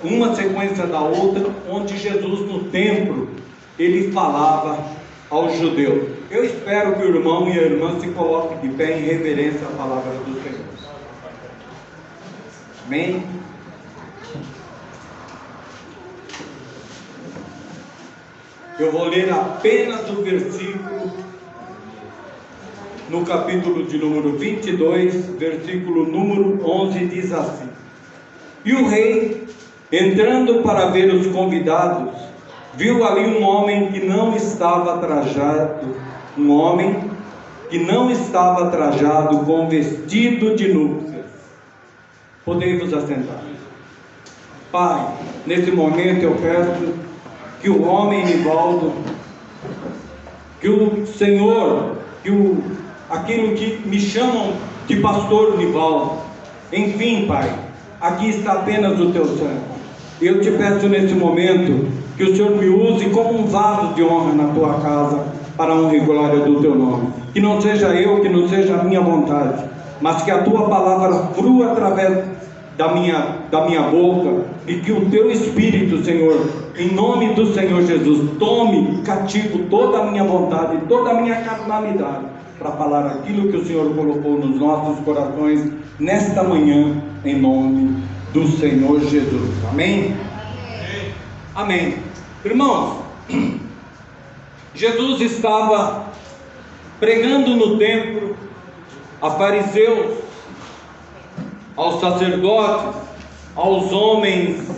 uma sequência da outra, onde Jesus no templo, ele falava aos judeus. Eu espero que o irmão e a irmã se coloquem de pé em reverência à palavra do Senhor. Amém? Eu vou ler apenas o versículo, no capítulo de número 22, versículo número 11, diz assim: E o rei, entrando para ver os convidados, viu ali um homem que não estava trajado, com vestido de núpcias. Podemos assentar. Pai, nesse momento eu peço que o homem Nivaldo, que o Senhor, aquilo que me chamam de pastor Nivaldo, enfim, Pai, aqui está apenas o teu sangue. Eu te peço nesse momento que o Senhor me use como um vaso de honra na tua casa, para a honra e glória do teu nome. Que não seja eu, que não seja a minha vontade, mas que a tua palavra flua através da minha boca, e que o teu Espírito, Senhor, em nome do Senhor Jesus, tome cativo toda a minha vontade, toda a minha carnalidade, para falar aquilo que o Senhor colocou nos nossos corações nesta manhã, em nome do Senhor Jesus. Amém? Amém. Irmãos, Jesus estava pregando no templo a fariseus, aos sacerdotes, aos homens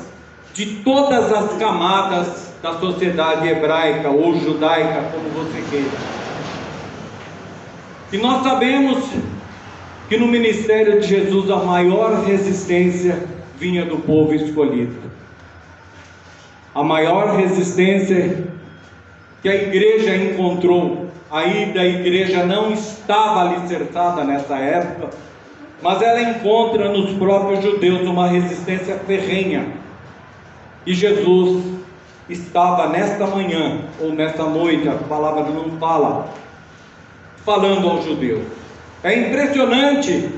de todas as camadas da sociedade hebraica ou judaica, como você queira. E nós sabemos que no ministério de Jesus a maior resistência vinha do povo escolhido. A maior resistência que a igreja encontrou, ainda a igreja não estava alicerçada nessa época, mas ela encontra nos próprios judeus uma resistência ferrenha. E Jesus estava nesta manhã, ou nesta noite, a palavra não fala, falando aos judeus. É impressionante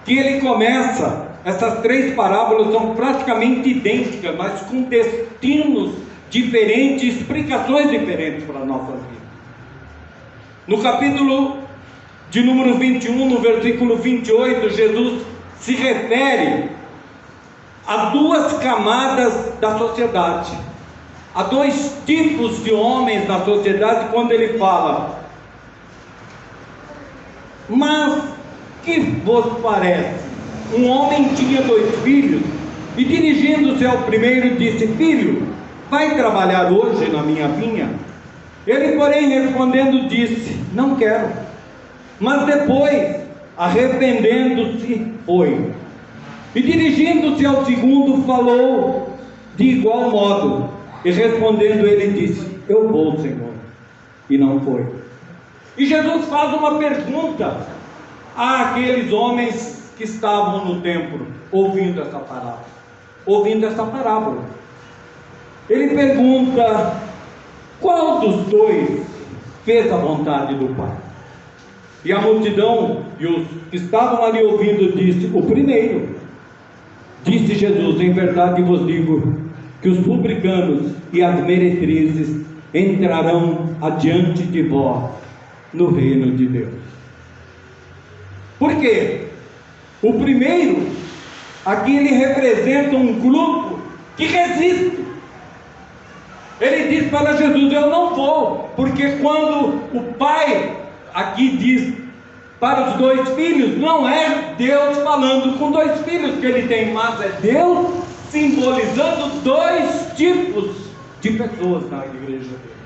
que ele começa, essas três parábolas são praticamente idênticas, mas com destinos diferentes, explicações diferentes para a nossa vida. No capítulo de número 21, no versículo 28, Jesus se refere a duas camadas da sociedade, a dois tipos de homens na sociedade, quando ele fala: mas que vos parece? Um homem tinha 2 filhos, e dirigindo-se ao primeiro disse: Filho, vai trabalhar hoje na minha vinha? Ele, porém, respondendo, disse: Não quero. Mas depois, arrependendo-se, foi. E dirigindo-se ao segundo, falou de igual modo. E respondendo, ele disse: Eu vou, Senhor. E não foi. E Jesus faz uma pergunta àqueles homens que estavam no templo, ouvindo essa parábola. Ele pergunta: qual dos dois fez a vontade do Pai? E a multidão e os que estavam ali ouvindo disse: o primeiro. Disse Jesus: em verdade vos digo que os publicanos e as meretrizes entrarão adiante de vós no reino de Deus. Por quê? O primeiro, aqui ele representa um grupo que resiste. Ele diz para Jesus: eu não vou, porque quando o pai aqui diz para os 2 filhos, não é Deus falando com 2 filhos que ele tem, mas é Deus simbolizando 2 tipos de pessoas na igreja dele.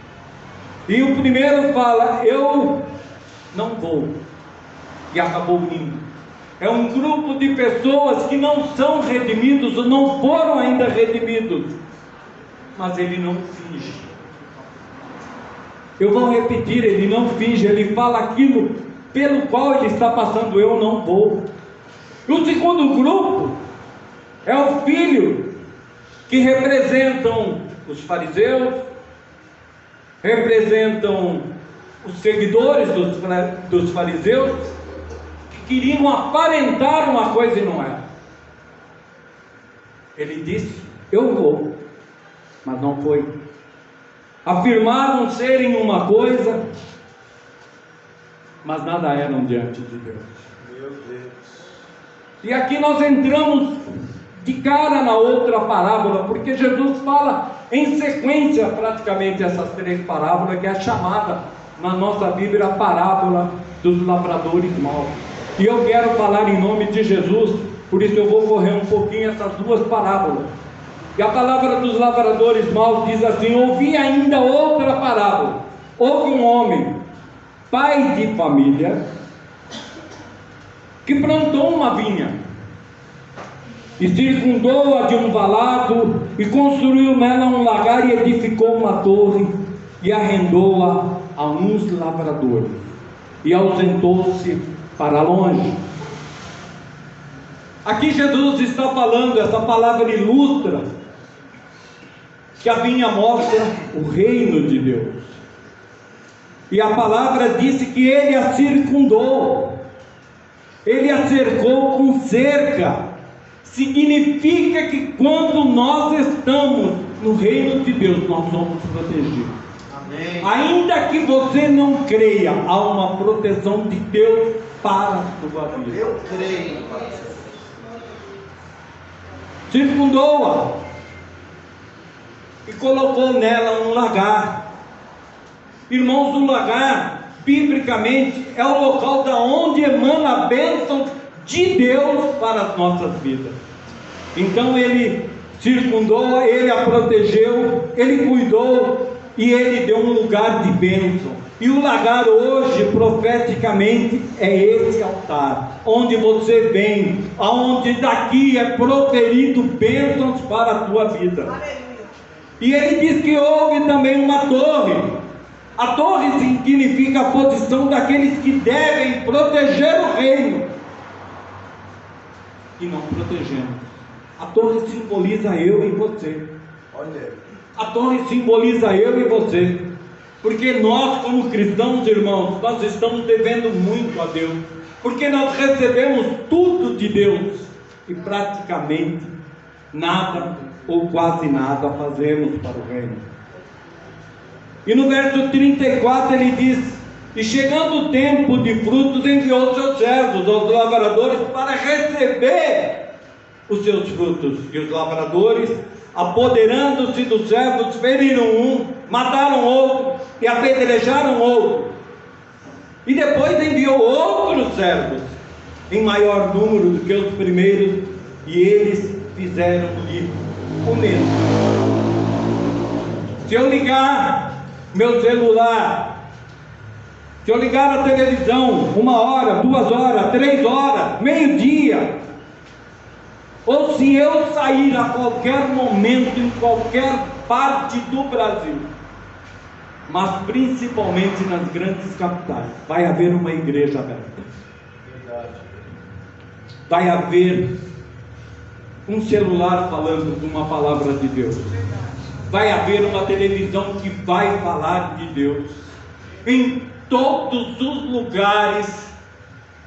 E o primeiro fala: eu não vou, e acabou indo. É um grupo de pessoas que não são redimidos, ou não foram ainda redimidos, mas ele não finge. Eu vou repetir: ele não finge, ele fala aquilo pelo qual ele está passando: eu não vou. E o segundo grupo é o filho, que representam os fariseus, representam os seguidores dos fariseus, que queriam aparentar uma coisa e não era. Ele disse: eu vou, mas não foi. Afirmaram serem uma coisa, mas nada eram diante de Deus. Meu Deus. E aqui nós entramos de cara na outra parábola, porque Jesus fala em sequência praticamente essas 3 parábolas, que é chamada na nossa Bíblia a parábola dos lavradores maus. E eu quero falar em nome de Jesus, por isso eu vou correr um pouquinho essas 2 parábolas. E a palavra dos lavradores maus diz assim: ouvi ainda outra parábola. Houve um homem, pai de família, que plantou uma vinha e circundou-a de um valado e construiu nela um lagar e edificou uma torre e arrendou-a a uns lavradores e ausentou-se para longe. Aqui Jesus está falando, essa palavra ilustra que a vinha mostra o reino de Deus. E a palavra disse que ele a circundou, ele a cercou com cerca. Significa que quando nós estamos no reino de Deus, nós somos protegidos. Amém. Ainda que você não creia, há uma proteção de Deus para a sua vida. Eu creio. Circundou-a e colocou nela um lagar. Irmãos, o lagar, biblicamente, é o local da onde emana a bênção de Deus para as nossas vidas. Então ele circundou, ele a protegeu, ele cuidou e ele deu um lugar de bênção. E o lagar hoje, profeticamente, é esse altar, onde você vem, aonde daqui é proferido bênçãos para a tua vida. Aleluia. E ele diz que houve também uma torre. A torre significa a posição daqueles que devem proteger o reino e não protegemos. A torre simboliza eu e você. Olha. A torre simboliza eu e você. Porque nós, como cristãos, irmãos, nós estamos devendo muito a Deus. Porque nós recebemos tudo de Deus e praticamente nada ou quase nada fazemos para o reino. E no verso 34 ele diz: e chegando o tempo de frutos, enviou seus servos, os lavradores, para receber os seus frutos. E os lavradores, apoderando-se dos servos, feriram um, mataram outro e apedrejaram outro. E depois enviou outros servos, em maior número do que os primeiros, e eles fizeram-lhe o mesmo. Se eu ligar meu celular, se eu ligar a televisão 1 hora, 2 horas, 3 horas, meio-dia, ou se eu sair a qualquer momento, em qualquer parte do Brasil, mas principalmente nas grandes capitais, vai haver uma igreja aberta. Verdade. Vai haver um celular falando uma palavra de Deus. Vai haver uma televisão que vai falar de Deus. Em todos os lugares,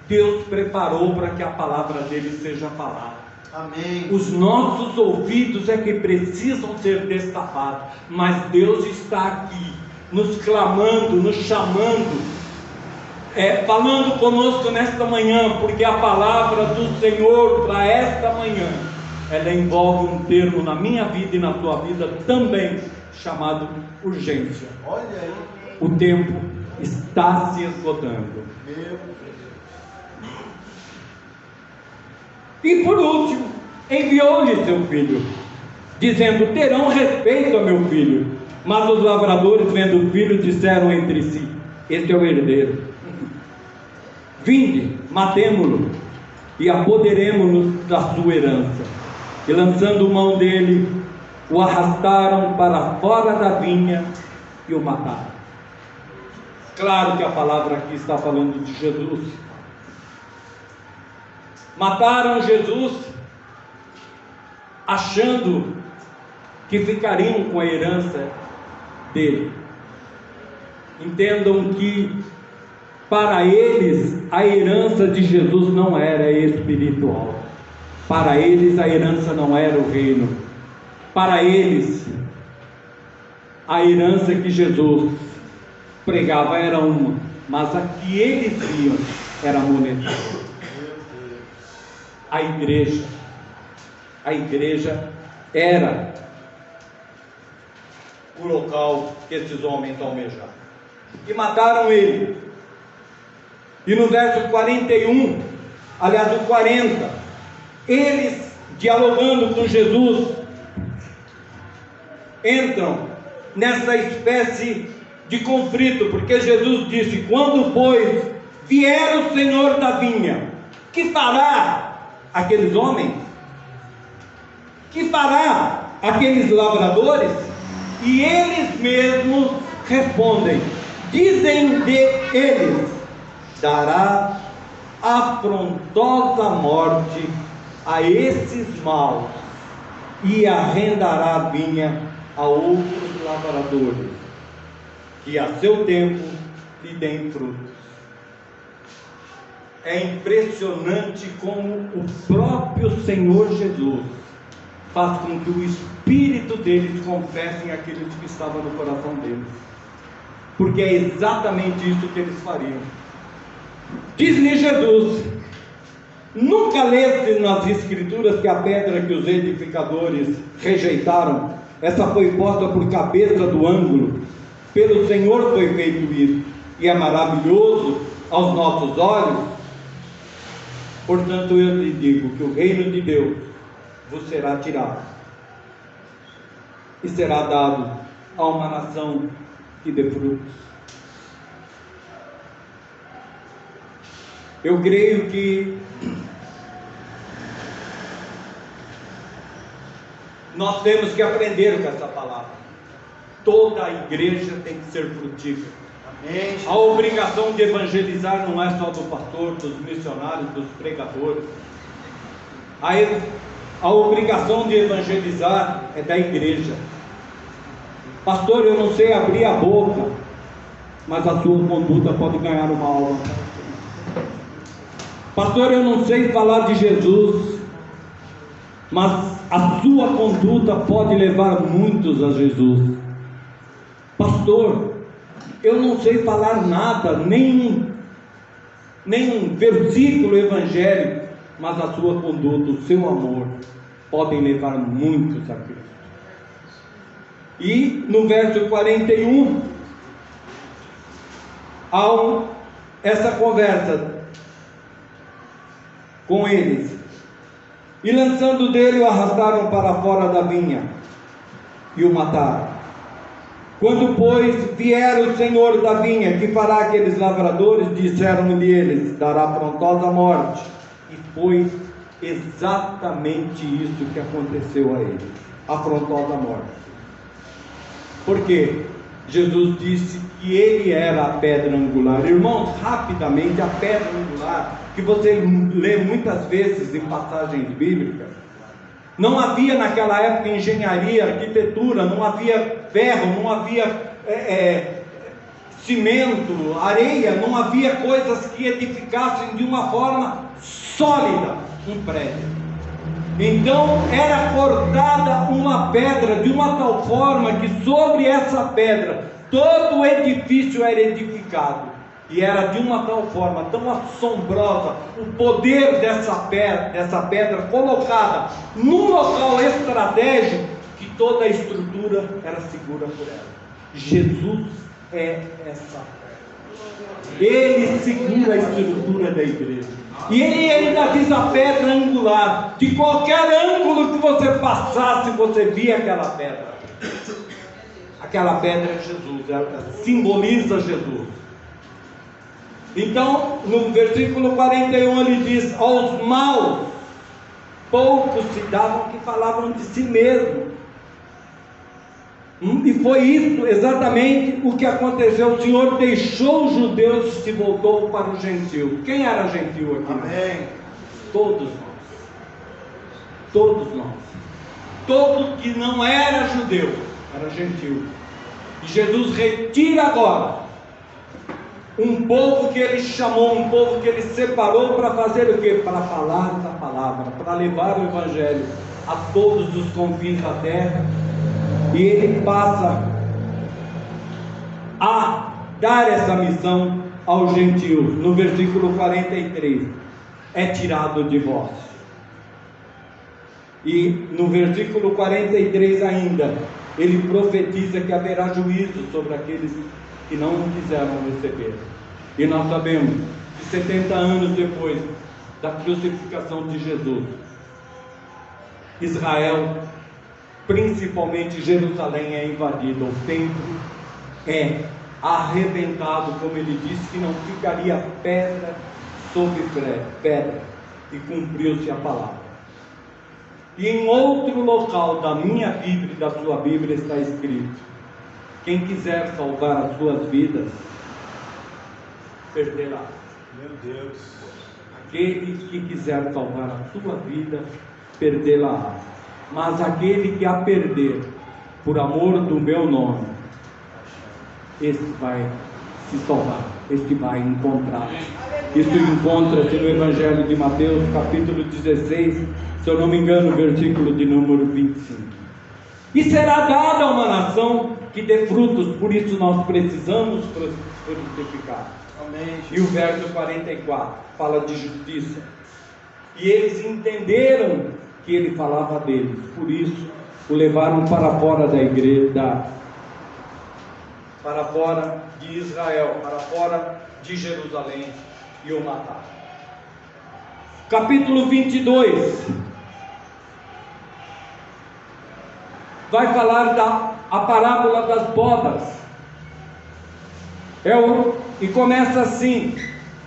Deus preparou para que a palavra dele seja falada. Amém. Os nossos ouvidos é que precisam ser destapados, mas Deus está aqui, nos clamando, nos chamando, falando conosco nesta manhã, porque a palavra do Senhor para esta manhã, ela envolve um termo na minha vida e na tua vida também, chamado urgência. Olha aí. O tempo está se esgotando. Meu Deus. E por último, enviou-lhe seu filho, dizendo: terão respeito a meu filho. Mas os lavradores, vendo o filho, disseram entre si: este é o herdeiro. Vinde, matemo-lo e apoderemo-nos da sua herança. E lançando mão dele, o arrastaram para fora da vinha e o mataram. Claro que a palavra aqui está falando de Jesus. Mataram Jesus, achando que ficariam com a herança dele. Entendam que para eles a herança de Jesus não era espiritual. Para eles a herança não era o reino. Para eles, a herança que Jesus pregava era uma, mas a que eles viam era monetária. A igreja era o local que esses homens almejavam. E mataram ele. E no verso 41, aliás, o 40, eles dialogando com Jesus, entram nessa espécie de conflito, porque Jesus disse: quando, pois, vier o Senhor da vinha, que fará aqueles homens? Que fará aqueles lavradores? E eles mesmos respondem, dizem de eles: dará afrontosa morte a esses maus e arrendará a vinha a outros lavradores, que a seu tempo lhe deem frutos. É impressionante como o próprio Senhor Jesus faz com que o Espírito deles confessem aquilo que estava no coração deles, porque é exatamente isso que eles fariam. Diz-lhe Jesus: nunca leste nas Escrituras que a pedra que os edificadores rejeitaram, essa foi posta por cabeça do ângulo? Pelo Senhor foi feito isso, e é maravilhoso aos nossos olhos. Portanto, eu lhe digo que o reino de Deus vos será tirado e será dado a uma nação que dê frutos. Eu creio que nós temos que aprender com essa palavra. Toda a igreja tem que ser frutífera. Amém. A obrigação de evangelizar não é só do pastor, dos missionários, dos pregadores. A obrigação de evangelizar é da igreja. Pastor, eu não sei abrir a boca, mas a sua conduta pode ganhar uma alma. Pastor, eu não sei falar de Jesus, mas a sua conduta pode levar muitos a Jesus. Pastor, eu não sei falar nada, nem um versículo evangélico, mas a sua conduta, o seu amor, podem levar muitos a Cristo. E no verso 41, há essa conversa com eles. E lançando dele, o arrastaram para fora da vinha e o mataram. Quando, pois, vier o Senhor da vinha, que fará aqueles lavradores? Disseram-lhe eles: dará afrontosa morte. E foi exatamente isso que aconteceu a eles, afrontosa morte. Por quê? Jesus disse que ele era a pedra angular. Irmãos, rapidamente, a pedra angular, que você lê muitas vezes em passagens bíblicas, não havia naquela época engenharia, arquitetura, não havia ferro, não havia cimento, areia, não havia coisas que edificassem de uma forma sólida um prédio. Então era cortada uma pedra de uma tal forma que sobre essa pedra todo o edifício era edificado. E era de uma tal forma, tão assombrosa, o poder dessa pedra colocada num local estratégico, que toda a estrutura era segura por ela. Jesus é essa pedra. Ele segura a estrutura da igreja. E ele ainda diz a pedra angular. De qualquer ângulo que você passasse, você via aquela pedra. Aquela pedra é Jesus, ela simboliza Jesus. Então, no versículo 41 ele diz: aos maus poucos se davam que falavam de si mesmo. E foi isso exatamente o que aconteceu. O Senhor deixou os judeus e se voltou para o gentio. Quem era gentio aqui? Amém. Todos nós. Todos nós. Todo que não era judeu era gentio. E Jesus retira agora um povo que ele chamou, um povo que ele separou para fazer o quê? Para falar da palavra, para levar o evangelho. a todos os confins da terra, e ele passa a dar essa missão aos gentios. No versículo 43, é tirado de vós. E no versículo 43 ainda, ele profetiza que haverá juízo sobre aqueles que não quiseram receber. E nós sabemos que 70 anos depois da crucificação de Jesus, Israel, principalmente Jerusalém, é invadida, o templo é arrebentado, como ele disse, que não ficaria pedra sobre pedra, e cumpriu-se a palavra. E em outro local da minha Bíblia e da sua Bíblia está escrito: quem quiser salvar as suas vidas, perderá. Meu Deus. Aquele que quiser salvar a sua vida, perdê-la. Mas aquele que a perder, por amor do meu nome, esse vai se salvar, esse vai encontrar. Isso encontra-se no Evangelho de Mateus, capítulo 16, se eu não me engano, versículo de número 25. E será dada a uma nação que dê frutos, por isso nós precisamos frutificar. Amém. E o verso 44 fala de justiça. E eles entenderam que ele falava deles, por isso o levaram para fora da igreja, para fora de Israel, para fora de Jerusalém, e o mataram. Capítulo 22 vai falar a parábola das bodas. E começa assim: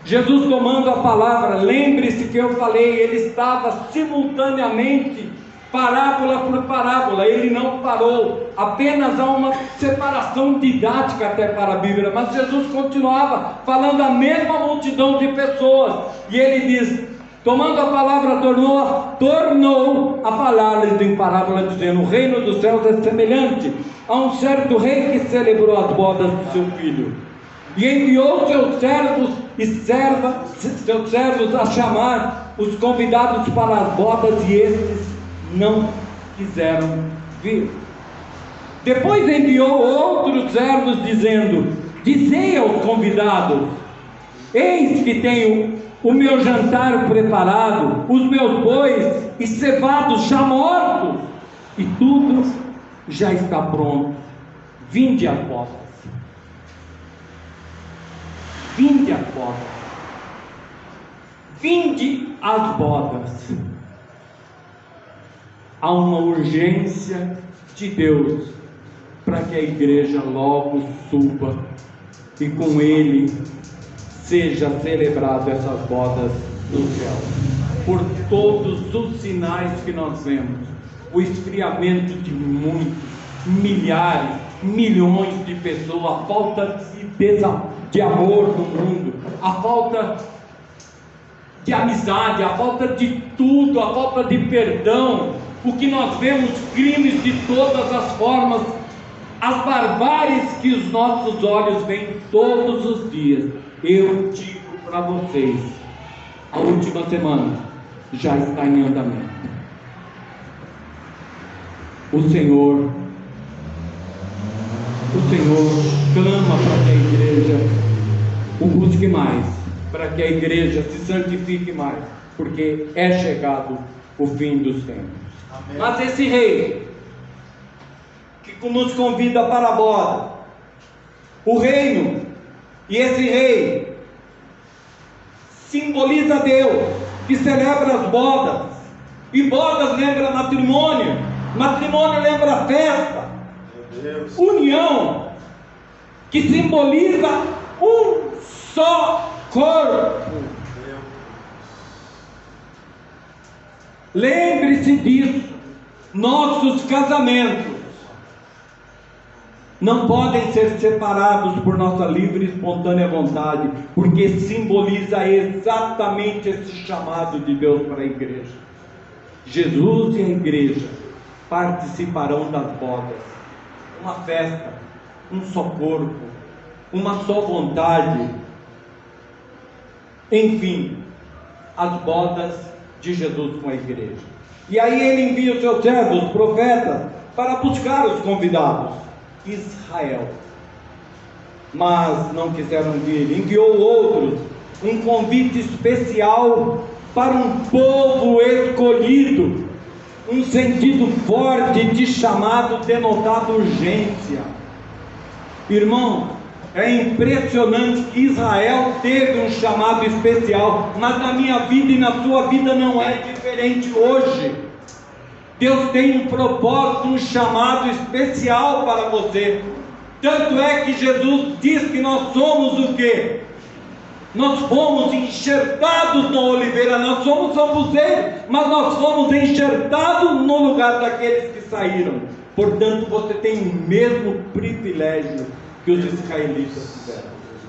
Jesus tomando a palavra, lembre-se que eu falei, ele estava simultaneamente parábola por parábola, ele não parou, apenas há uma separação didática até para a Bíblia, mas Jesus continuava falando a mesma multidão de pessoas, e ele diz, tomando a palavra, tornou a falar-lhes em parábola, dizendo: o reino dos céus é semelhante a um certo rei que celebrou as bodas do seu filho, e enviou seus servos a chamar os convidados para as bodas, e estes não quiseram vir. Depois enviou outros servos, dizendo: dizei aos convidados: eis que tenho o meu jantar preparado, os meus bois e cevados já mortos, e tudo já está pronto. Vinde às bodas. Vinde às bodas. Vinde às bodas. Há uma urgência de Deus para que a igreja logo suba e com ele seja celebrada essas bodas do céu. Por todos os sinais que nós vemos, o esfriamento de muitos, milhares, milhões de pessoas, a falta de amor no mundo, a falta de amizade, a falta de tudo, a falta de perdão, o que nós vemos, crimes de todas as formas, as barbáries que os nossos olhos veem todos os dias. Eu digo para vocês, a última semana já está em andamento. O Senhor clama para que a igreja o busque mais, para que a igreja se santifique mais, porque é chegado o fim dos tempos. Amém. Mas esse rei que nos convida para a boda, o reino, e esse rei simboliza Deus, que celebra as bodas, e bodas lembra matrimônio, matrimônio lembra festa, união, que simboliza um só corpo. Lembre-se disso. Nossos casamentos não podem ser separados por nossa livre e espontânea vontade, porque simboliza exatamente esse chamado de Deus para a igreja. Jesus e a igreja participarão das bodas, uma festa, um só corpo, uma só vontade, enfim, as bodas de Jesus com a igreja. E aí ele envia os seus servos, os profetas, para buscar os convidados, Israel. Mas não quiseram vir. Enviou outros, um convite especial para um povo escolhido, um sentido forte de chamado denotado urgência. Irmão, é impressionante que Israel teve um chamado especial, mas na minha vida e na sua vida não é diferente hoje. Deus tem um propósito, um chamado especial para você. Tanto é que Jesus diz que nós somos o quê? Nós fomos enxertados na oliveira, nós somos sambuzeiros, mas nós fomos enxertados no lugar daqueles que saíram. Portanto, você tem o mesmo privilégio que os israelitas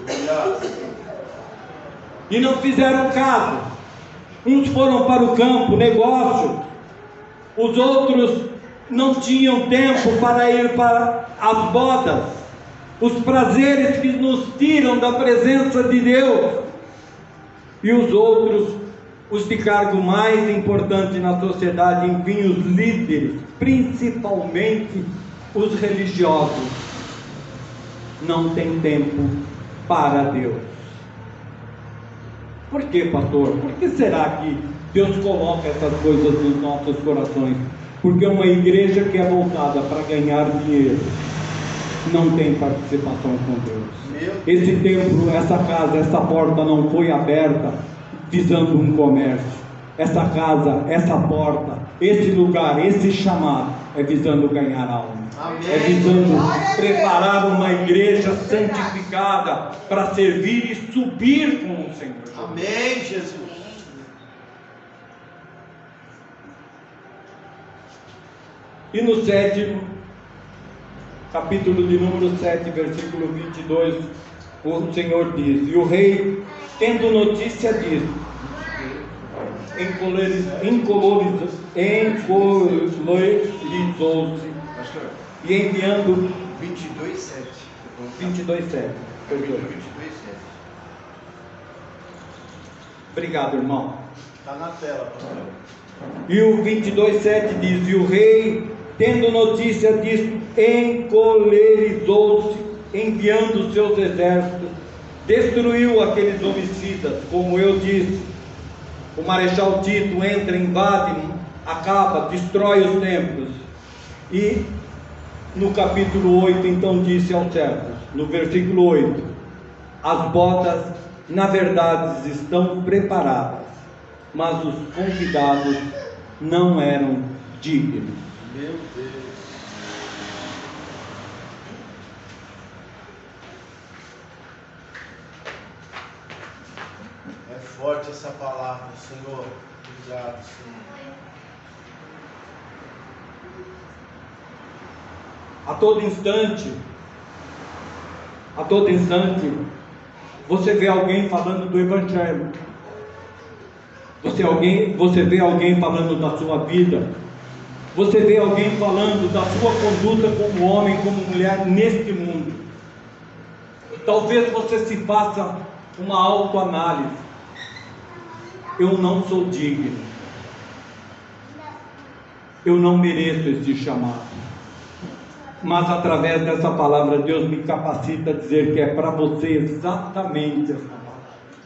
tiveram. E não fizeram caso. Uns foram para o campo, negócio. Os outros não tinham tempo para ir para as bodas, os prazeres que nos tiram da presença de Deus. E os outros, os de cargo mais importante na sociedade, enfim, os líderes, principalmente os religiosos, não têm tempo para Deus. Por que, pastor? Por que será que Deus coloca essas coisas nos nossos corações? Porque uma igreja que é voltada para ganhar dinheiro não tem participação com Deus. Esse templo, essa casa, essa porta não foi aberta visando um comércio. Essa casa, essa porta, esse lugar, esse chamado é visando ganhar alma. Amém. É visando preparar uma igreja santificada para servir e subir com o Senhor. Amém, Jesus. E no 7º capítulo de número 7, versículo 22, o Senhor diz: e o rei, tendo notícia disso, encolerizou-se e enviando 22:7. 22:7. Capítulo 22:7. Obrigado, irmão. Está na tela, pastor. E o 22:7 diz: e o rei, tendo notícia disso, encolerizou-se, enviando seus exércitos, destruiu aqueles homicidas, como eu disse. O marechal Tito entra, invade, acaba, destrói os templos. E no capítulo 8, então disse aos servos, no versículo 8: as bodas, na verdade, estão preparadas, mas os convidados não eram dignos. Meu Deus. É forte essa palavra, Senhor. Obrigado, Senhor. A todo instante, você vê alguém falando do Evangelho. Você vê alguém falando da sua vida. Você vê alguém falando da sua conduta como homem, como mulher neste mundo. Talvez você se faça uma autoanálise. Eu não sou digno. Eu não mereço esse chamado. Mas através dessa palavra, Deus me capacita a dizer que é para você exatamente essa palavra.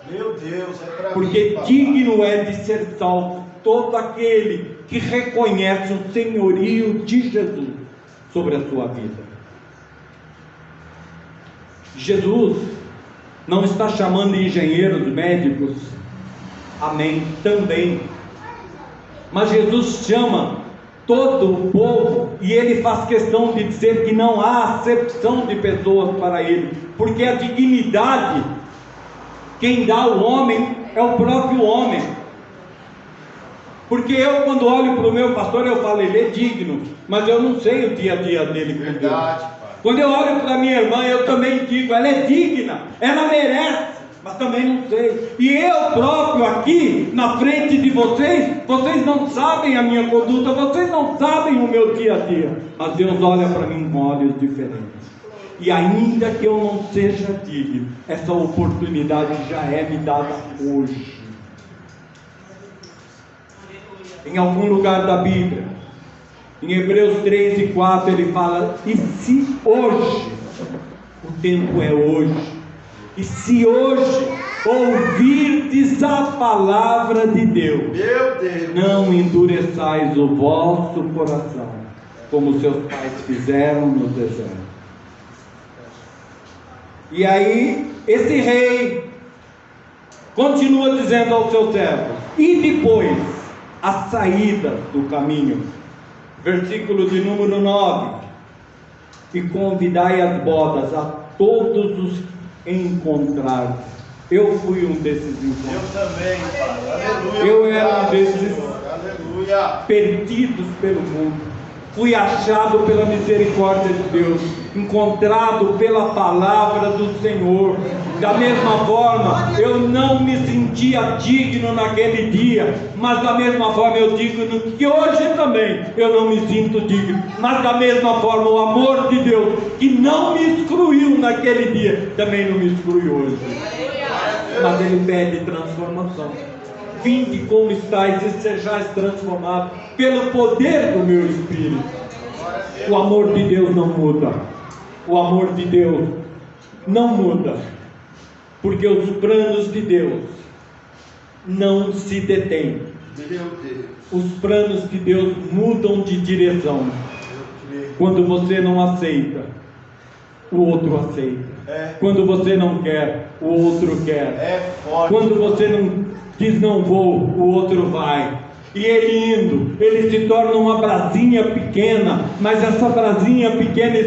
Meu Deus, é para mim. Porque digno é de ser salvo todo aquele que reconhece o senhorio de Jesus sobre a sua vida. Jesus não está chamando engenheiros, médicos, amém, também. Mas Jesus chama todo o povo, e ele faz questão de dizer que não há acepção de pessoas para ele, porque a dignidade, quem dá ao homem é o próprio homem. Porque eu, quando olho para o meu pastor, eu falo, ele é digno, mas eu não sei o dia a dia dele. Verdade, pai. Quando eu olho para minha irmã, eu também digo, ela é digna, ela merece, mas também não sei. E eu próprio aqui, na frente de vocês não sabem a minha conduta, vocês não sabem o meu dia a dia, mas Deus olha para mim com olhos diferentes. E ainda que eu não seja digno, essa oportunidade já é me dada hoje. em algum lugar da Bíblia. Em Hebreus 3 e 4 ele fala: e se hoje, o tempo é hoje, e se hoje ouvirdes a palavra de Deus, Meu Deus. não endureçais o vosso coração, como seus pais fizeram no deserto. E aí, esse rei continua dizendo aos seus servos: e depois, a saída do caminho, versículo de número 9: e convidai as bodas a todos os encontrados. Eu fui um desses encontros. Eu também, Pai. Aleluia. Eu era um Obrigado, desses Senhor. Aleluia. perdidos pelo mundo. Fui achado pela misericórdia de Deus, encontrado pela palavra do Senhor. Da mesma forma, eu não me sentia digno naquele dia, mas da mesma forma eu digo que hoje também eu não me sinto digno. Mas da mesma forma, o amor de Deus, que não me excluiu naquele dia, também não me exclui hoje. Mas Ele pede transformação. Vinde como estáis e sejais transformados pelo poder do meu Espírito. O amor de Deus não muda. O amor de Deus não muda. Porque os planos de Deus não se detêm. Meu Deus. Os planos de Deus mudam de direção. Quando você não aceita, o outro aceita. Quando você não quer, o outro quer. É forte. Quando você não diz não vou, o outro vai. E ele indo, ele se torna uma brasinha pequena, mas essa brasinha pequena,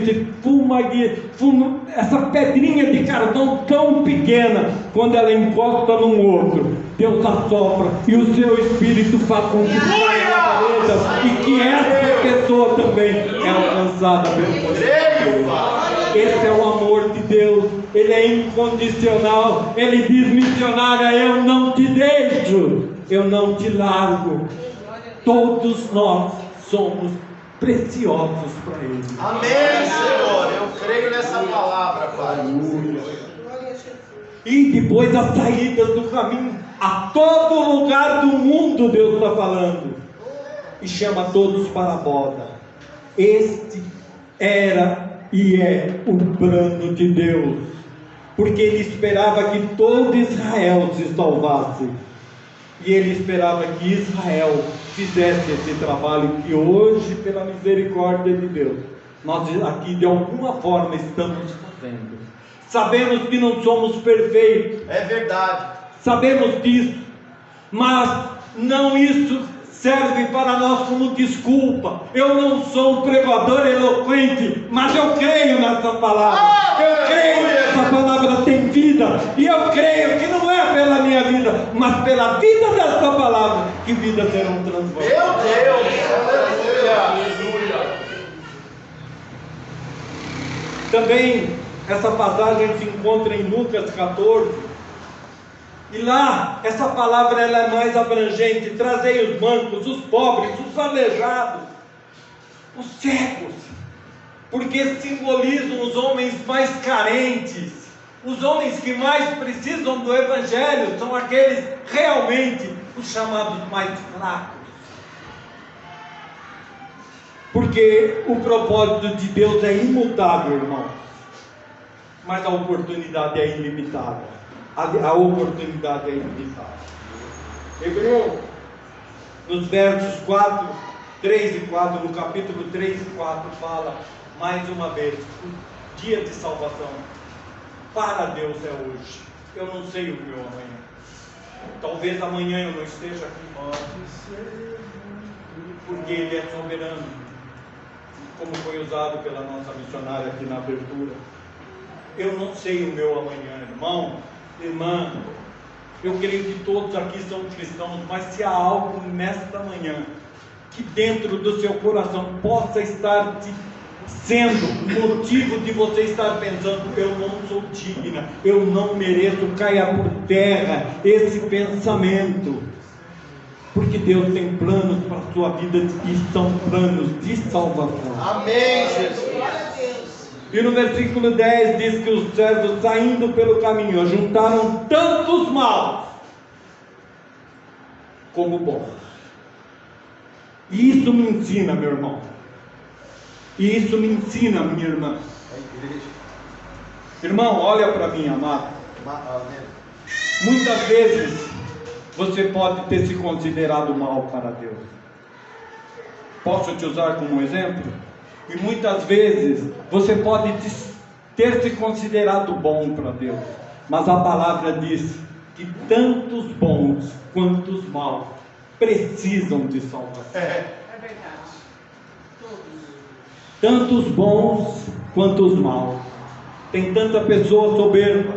essa pedrinha de carvão tão pequena, quando ela encosta num outro, Deus assopra e o seu Espírito faz com que saia na parede e que essa pessoa também é alcançada pelo poder de Deus. Esse é o amor de Deus, Ele é incondicional. Ele diz: missionária, eu não te deixo, eu não te largo. Todos nós somos preciosos para Ele. Amém, Senhor. Eu creio nessa palavra, Pai. E depois as saídas do caminho, a todo lugar do mundo Deus está falando, e chama todos para a boda. Este era e é o plano de Deus, porque Ele esperava que todo Israel se salvasse, e Ele esperava que Israel fizesse esse trabalho que hoje, pela misericórdia de Deus, nós aqui de alguma forma estamos fazendo. Sabemos que não somos perfeitos, É verdade. sabemos disso, mas não isso serve para nós como desculpa. Eu não sou um pregador eloquente, mas eu creio nessa palavra. Eu creio que essa palavra tem vida, e eu creio que não é pela minha vida, mas pela vida dessa palavra que vidas serão transformadas. Meu Deus. Aleluia. Também essa passagem se encontra em Lucas 14. E lá, essa palavra ela é mais abrangente. Trazei os mancos, os pobres, os aleijados, os cegos, porque simbolizam os homens mais carentes. Os homens que mais precisam do Evangelho são aqueles realmente os chamados mais fracos. Porque o propósito de Deus é imutável, irmãos, mas a oportunidade é ilimitada. A oportunidade é ilimitada. Hebreu, nos versos 4, 3 e 4, no capítulo 3 e 4, fala mais uma vez: o dia de salvação para Deus é hoje. Eu não sei o meu amanhã. Talvez amanhã eu não esteja aqui, porque Ele é soberano, como foi usado pela nossa missionária aqui na abertura. Eu não sei o meu amanhã, irmão, irmã. Eu creio que todos aqui são cristãos, mas se há algo nesta manhã que dentro do seu coração possa estar sendo motivo de você estar pensando: eu não sou digna, eu não mereço, caia por terra esse pensamento, porque Deus tem planos para a sua vida e são planos de salvação. Amém, Jesus. E no versículo 10 diz que os servos, saindo pelo caminho, ajuntaram tantos maus como bons. E isso me ensina, meu irmão. E isso me ensina, minha irmã. Irmão, olha para mim, amado. Muitas vezes você pode ter se considerado mal para Deus. Posso te usar como exemplo? E muitas vezes você pode ter se considerado bom para Deus. Mas a palavra diz que tantos bons quanto os maus precisam de salvação. É verdade. Tanto os bons quanto os maus. Tem tanta pessoa soberba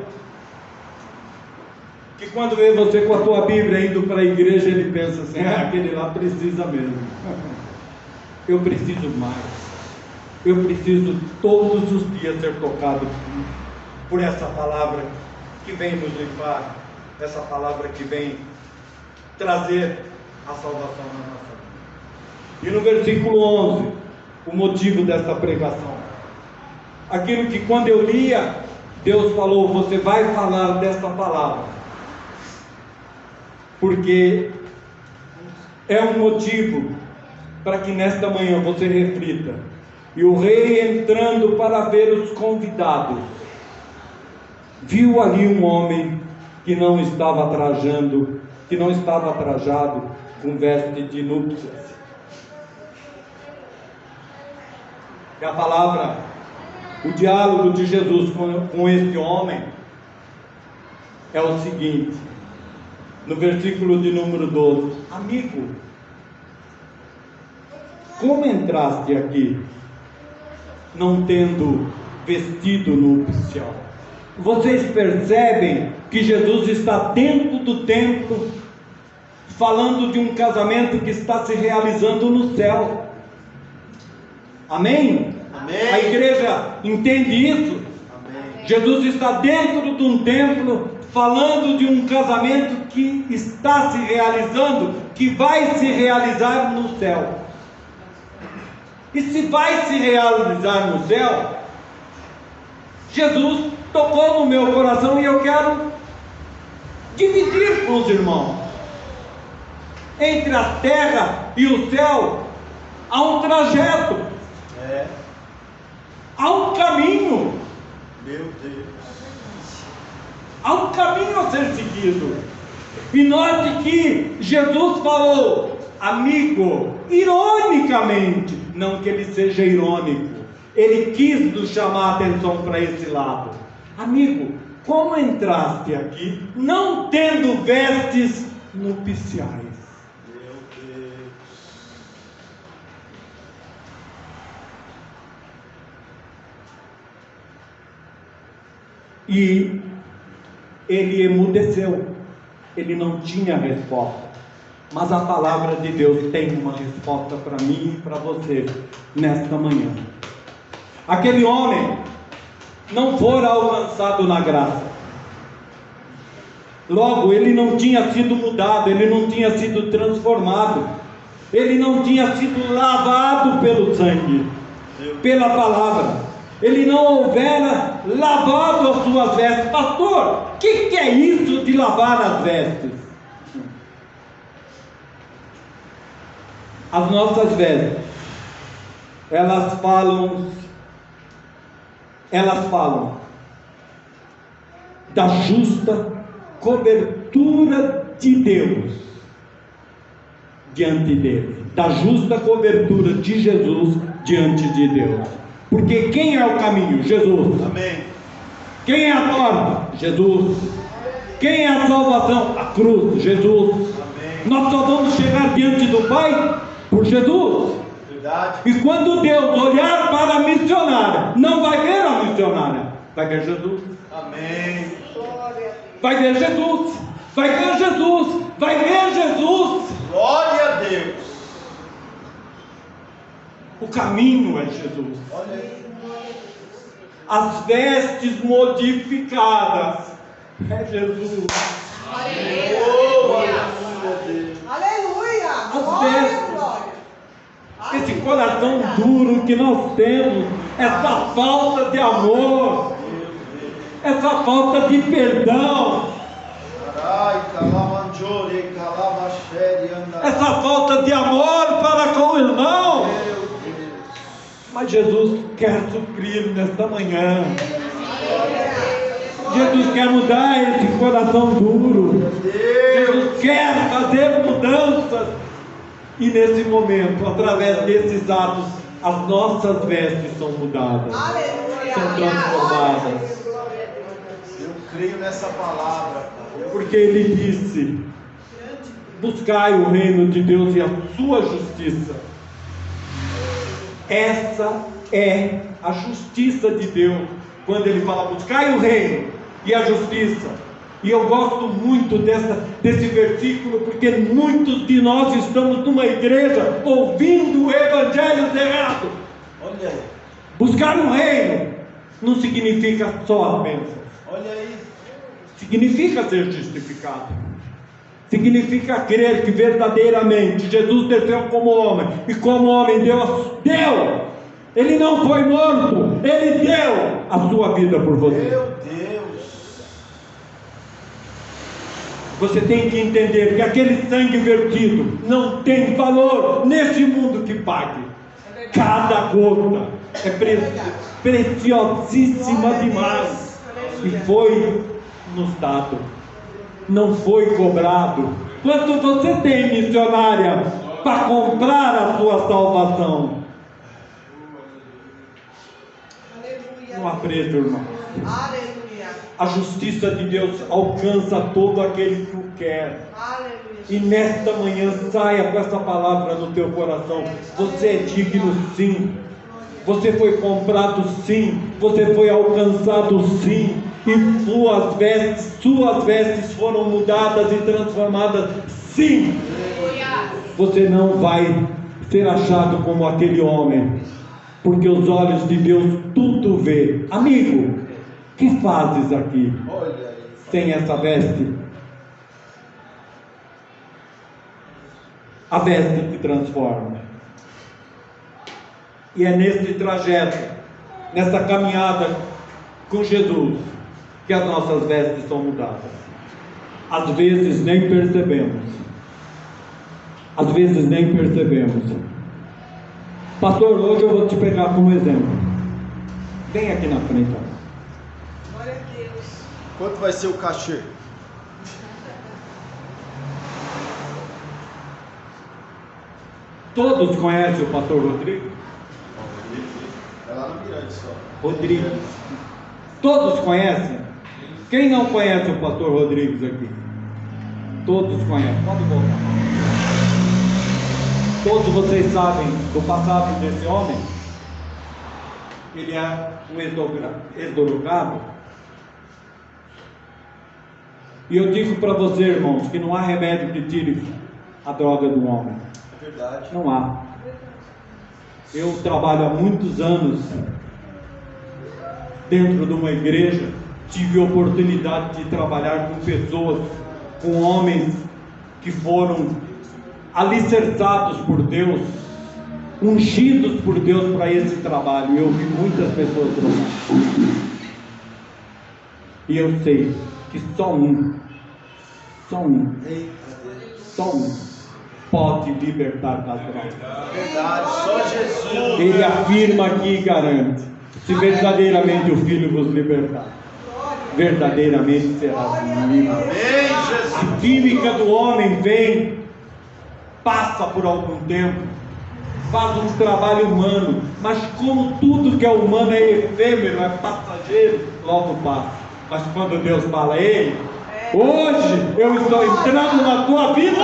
que quando vê você com a tua Bíblia indo para a igreja, ele pensa assim: aquele lá precisa mesmo. Eu preciso mais. Eu preciso todos os dias ser tocado por essa palavra que vem nos limpar, essa palavra que vem trazer a salvação na nossa vida. E no versículo 11, o motivo dessa pregação, aquilo que quando eu lia, Deus falou: você vai falar dessa palavra, porque é um motivo para que nesta manhã você reflita. E o rei, entrando para ver os convidados, viu ali um homem que não estava trajado com veste de núpcias. E a palavra, o diálogo de Jesus com este homem é o seguinte, no versículo de número 12: amigo, como entraste aqui, não tendo vestido nupcial? Vocês percebem que Jesus está dentro do templo, falando de um casamento que está se realizando no céu. Amém? Amém. A igreja entende isso? Amém. Jesus está dentro de um templo, falando de um casamento que está se realizando, que vai se realizar no céu. E se vai se realizar no céu, Jesus tocou no meu coração e eu quero dividir com os irmãos. Entre a terra e o céu há um trajeto, há um caminho. Meu Deus. Há um caminho a ser seguido. E note que Jesus falou, amigo, ironicamente, não que ele seja irônico, ele quis nos chamar a atenção para esse lado. Amigo, como entraste aqui não tendo vestes nupciais? Meu Deus. E ele emudeceu, ele não tinha resposta. Mas a palavra de Deus tem uma resposta para mim e para você nesta manhã. Aquele homem não fora alcançado na graça. Logo, ele não tinha sido mudado, ele não tinha sido transformado, ele não tinha sido lavado pelo sangue, pela palavra. Ele não houvera lavado as suas vestes. Pastor, o que é isso de lavar as vestes? As nossas vestes, elas falam da justa cobertura de Deus diante dele, da justa cobertura de Jesus diante de Deus. Porque quem é o caminho? Jesus. Amém. Quem é a porta? Jesus. Quem é a salvação? A cruz, Jesus. Amém. Nós só vamos chegar diante do Pai por Jesus. Verdade. E quando Deus olhar para a missionária, não vai ver a missionária, vai ver Jesus. Amém. Vai ver Jesus. Vai ver Jesus. Vai ver Jesus. Glória a Deus. O caminho é Jesus. Olha aí. As vestes modificadas é Jesus. Glória a Deus. Aleluia! As Glória, vestes. glória. Esse coração duro que nós temos, essa falta de amor, essa falta de perdão, Carai, calamanjore, calabachere, anda. essa falta de amor para com Mas Jesus quer suprir nesta manhã. Jesus quer mudar esse coração duro. Jesus quer fazer mudanças. E nesse momento, através desses atos, as nossas vestes são mudadas, são transformadas. Eu creio nessa palavra, Pai. Porque Ele disse: buscai o reino de Deus e a sua justiça. Essa é a justiça de Deus. Quando Ele fala: buscai o reino e a justiça. E eu gosto muito desse versículo, porque muitos de nós estamos numa igreja ouvindo o evangelho errado. Olha aí. Buscar o reino não significa só as bênçãos. Olha aí. Significa ser justificado. Significa crer que verdadeiramente Jesus desceu como homem, e como homem Deus deu. Ele não foi morto, Ele deu a sua vida por você. Meu Deus. Você tem que entender que aquele sangue vertido não tem valor neste mundo que pague. Cada gota é preciosíssima demais. E foi nos dado, não foi cobrado. Quanto você tem, missionária, para comprar a sua salvação? Não há preço, irmão. A justiça de Deus alcança todo aquele que o quer. E nesta manhã saia com essa palavra no teu coração. Você é digno, sim. Você foi comprado, sim. Você foi alcançado, sim. E suas vestes foram mudadas e transformadas, sim. Você não vai ser achado como aquele homem, porque os olhos de Deus tudo vê. Amigo, que fazes aqui sem essa veste? A veste que transforma. E é nesse trajeto, nessa caminhada com Jesus, que as nossas vestes são mudadas. Às vezes nem percebemos. Às vezes nem percebemos. Pastor, hoje eu vou te pegar como exemplo. Vem aqui na frente. Glória a Deus. Quanto vai ser o cachê? Todos conhecem o pastor Rodrigo? É lá no Mirante só. Rodrigo. Todos conhecem? Quem não conhece o pastor Rodrigues aqui? Todos conhecem. Pode voltar. Todos vocês sabem do passado desse homem. Ele é um ex-drogado. E eu digo para você, irmãos, que não há remédio que tire a droga do homem. É verdade. Não há. Eu trabalho há muitos anos dentro de uma igreja. Tive a oportunidade de trabalhar com pessoas, com homens que foram alicerçados por Deus, ungidos por Deus para esse trabalho. Eu vi muitas pessoas drogadas. E eu sei que só um pode libertar das drogas. Verdade, só Jesus. Ele afirma aqui e garante: se verdadeiramente o Filho vos libertar, verdadeiramente será livre. Amém, Jesus. A química do homem vem, passa por algum tempo, faz um trabalho humano, mas como tudo que é humano é efêmero, é passageiro, logo passa. Mas quando Deus fala a ele: hoje eu estou entrando na tua vida,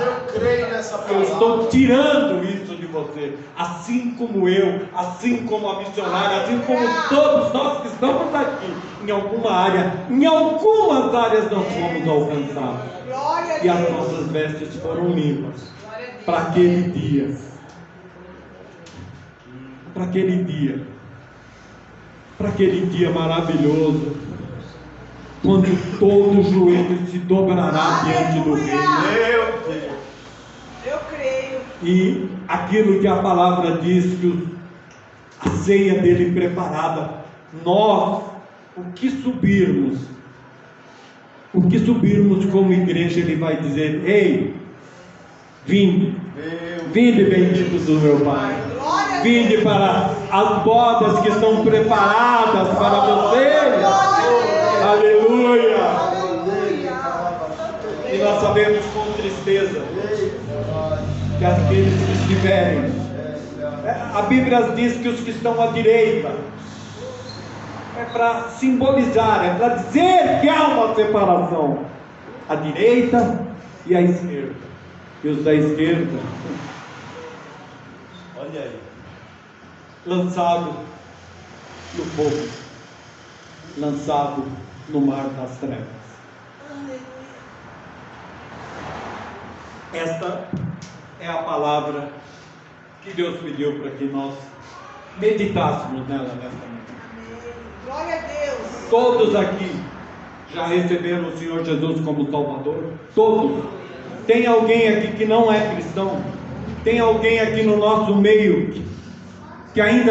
Eu creio nessa eu palavra. estou tirando isso de você, assim como eu, assim como a missionária, assim como todos nós que estamos aqui, em alguma área, em algumas áreas nós fomos alcançados, Glória a e as Deus. nossas vestes foram limpas, Glória a Deus. para aquele dia, para aquele dia maravilhoso, quando todo joelho se dobrará diante do Rei. Meu Deus. Eu creio. E aquilo que a palavra diz, que a ceia dele preparada, nós, o que subirmos como igreja, ele vai dizer: ei, vinde, Meu vinde benditos do meu Pai, Glória a Vinde para as bodas que estão preparadas para vocês. Aleluia! E nós sabemos com tristeza que aqueles que estiverem, a Bíblia diz que os que estão à direita, é para simbolizar, é para dizer que há uma separação, a direita e a esquerda, e os da esquerda, olha aí, lançado no fogo, lançado no mar das trevas. Esta é a palavra que Deus pediu para que nós meditássemos nela nesta noite. Glória a Deus. Todos aqui já receberam o Senhor Jesus como Salvador? Todos. Tem alguém aqui que não é cristão? Tem alguém aqui no nosso meio que ainda